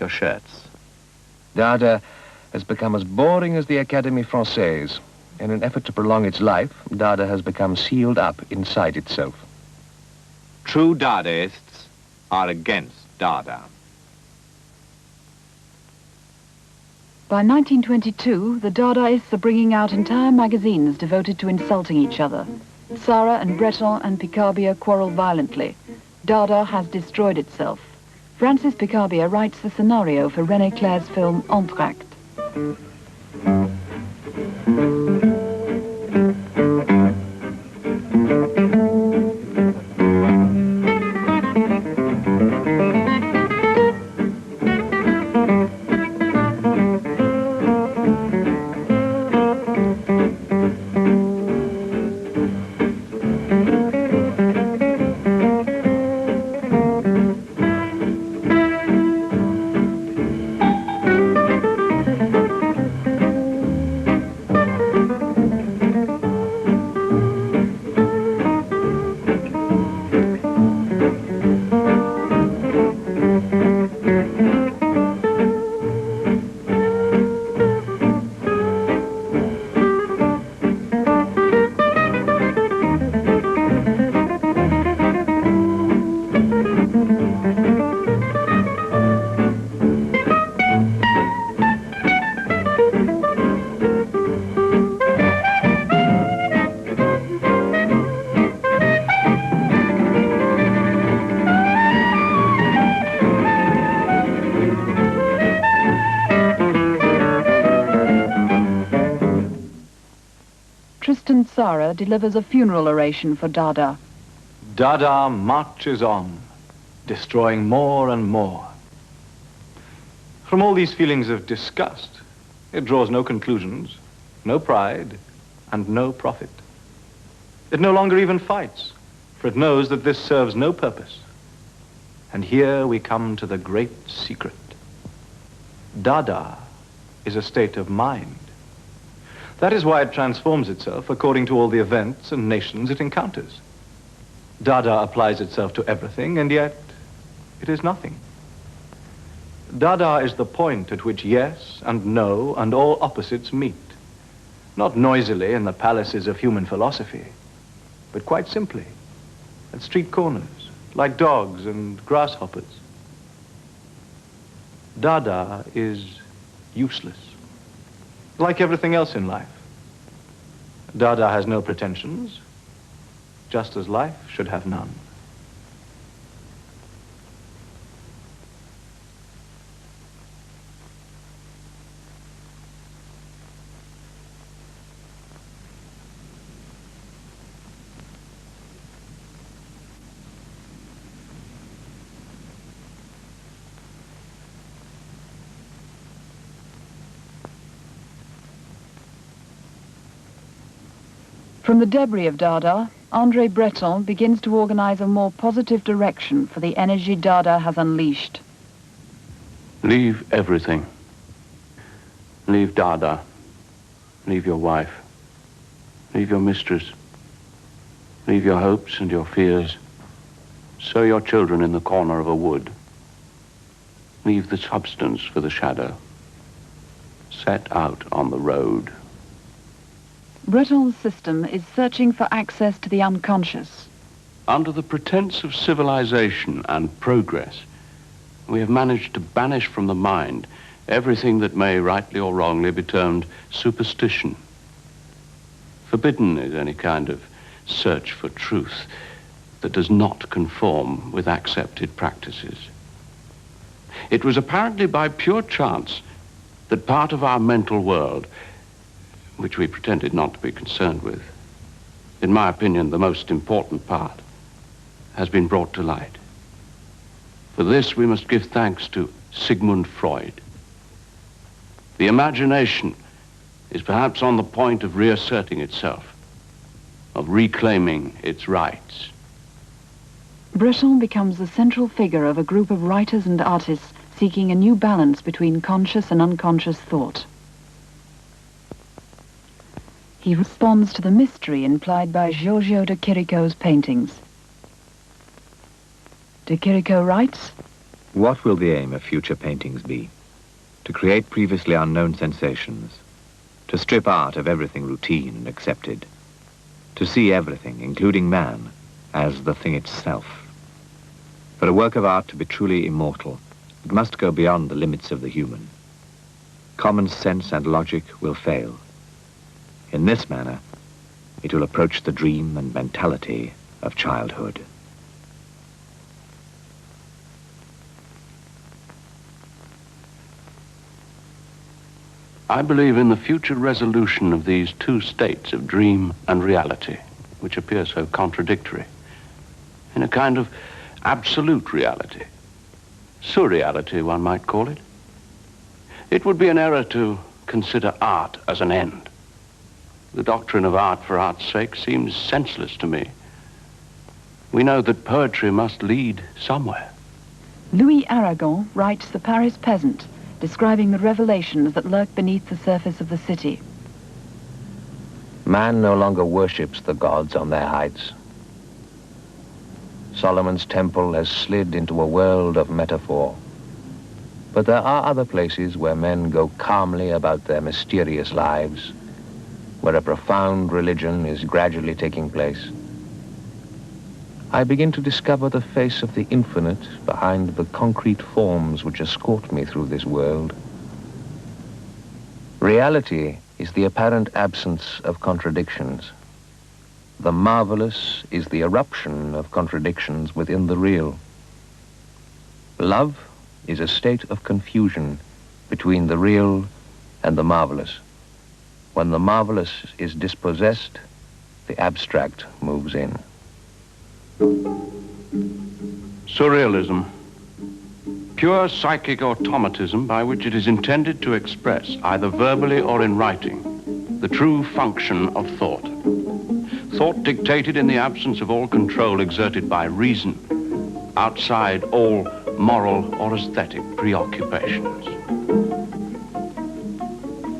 your shirts. Dada has become as boring as the Académie Française. In an effort to prolong its life, Dada has become sealed up inside itself. True Dadaists are against Dada. By 1922, the Dadaists are bringing out entire magazines devoted to insulting each other. Sarah and Breton and Picabia quarrel violently. Dada has destroyed itself. Francis Picabia writes the scenario for René Clair's film Entr'acte. Sarah delivers a funeral oration for Dada. Dada marches on, destroying more and more. From all these feelings of disgust, it draws no conclusions, no pride, and no profit. It no longer even fights, for it knows that this serves no purpose. And here we come to the great secret. Dada is a state of mind. That is why it transforms itself according to all the events and nations it encounters. Dada applies itself to everything, and yet it is nothing. Dada is the point at which yes and no and all opposites meet. Not noisily in the palaces of human philosophy, but quite simply at street corners, like dogs and grasshoppers. Dada is useless, like everything else in life. Dada has no pretensions, just as life should have none. From the debris of Dada, André Breton begins to organize a more positive direction for the energy Dada has unleashed. Leave everything. Leave Dada. Leave your wife. Leave your mistress. Leave your hopes and your fears. Sow your children in the corner of a wood. Leave the substance for the shadow. Set out on the road. Breton's system is searching for access to the unconscious. Under the pretense of civilization and progress, we have managed to banish from the mind everything that may rightly or wrongly be termed superstition. Forbidden is any kind of search for truth that does not conform with accepted practices. It was apparently by pure chance that part of our mental world, which we pretended not to be concerned with, in my opinion, the most important part, has been brought to light. For this, we must give thanks to Sigmund Freud. The imagination is perhaps on the point of reasserting itself, of reclaiming its rights. Breton becomes the central figure of a group of writers and artists seeking a new balance between conscious and unconscious thought. He responds to the mystery implied by Giorgio de Chirico's paintings. De Chirico writes, What will the aim of future paintings be? To create previously unknown sensations, to strip art of everything routine and accepted, to see everything, including man, as the thing itself. For a work of art to be truly immortal, it must go beyond the limits of the human. Common sense and logic will fail. In this manner, it will approach the dream and mentality of childhood. I believe in the future resolution of these two states of dream and reality, which appear so contradictory, in a kind of absolute reality. Surreality, one might call it. It would be an error to consider art as an end. The doctrine of art for art's sake seems senseless to me. We know that poetry must lead somewhere. Louis Aragon writes The Paris Peasant, describing the revelations that lurk beneath the surface of the city. Man no longer worships the gods on their heights. Solomon's temple has slid into a world of metaphor. But there are other places where men go calmly about their mysterious lives, where a profound religion is gradually taking place. I begin to discover the face of the infinite behind the concrete forms which escort me through this world. Reality is the apparent absence of contradictions. The marvelous is the eruption of contradictions within the real. Love is a state of confusion between the real and the marvelous. When the marvelous is dispossessed, the abstract moves in. Surrealism. Pure psychic automatism by which it is intended to express, either verbally or in writing, the true function of thought. Thought dictated in the absence of all control exerted by reason, outside all moral or aesthetic preoccupations.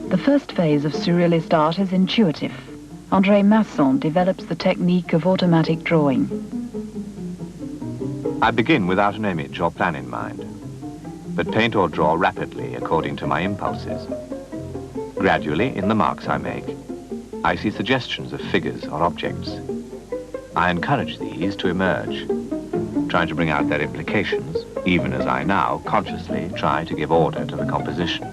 The first phase of surrealist art is intuitive. André Masson develops the technique of automatic drawing. I begin without an image or plan in mind, but paint or draw rapidly according to my impulses. Gradually, in the marks I make, I see suggestions of figures or objects. I encourage these to emerge, trying to bring out their implications, even as I now consciously try to give order to the composition.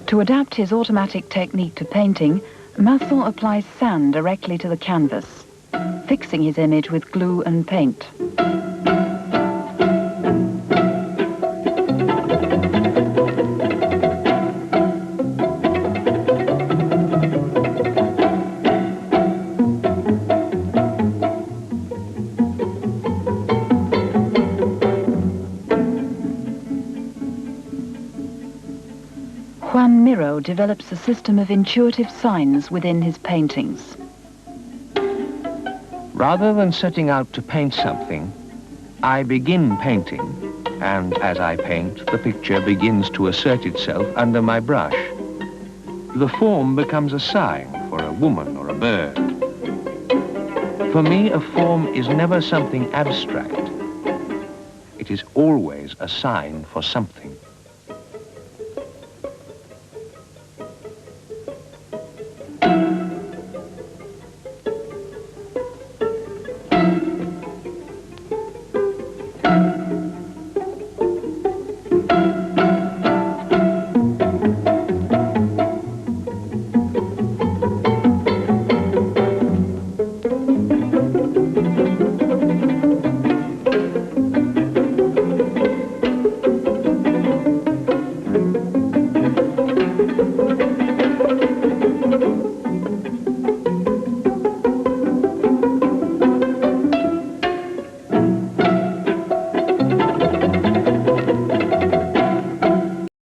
To adapt his automatic technique to painting, Masson applies sand directly to the canvas, fixing his image with glue and paint. Juan Miró develops a system of intuitive signs within his paintings. Rather than setting out to paint something, I begin painting, and as I paint, the picture begins to assert itself under my brush. The form becomes a sign for a woman or a bird. For me, a form is never something abstract. It is always a sign for something.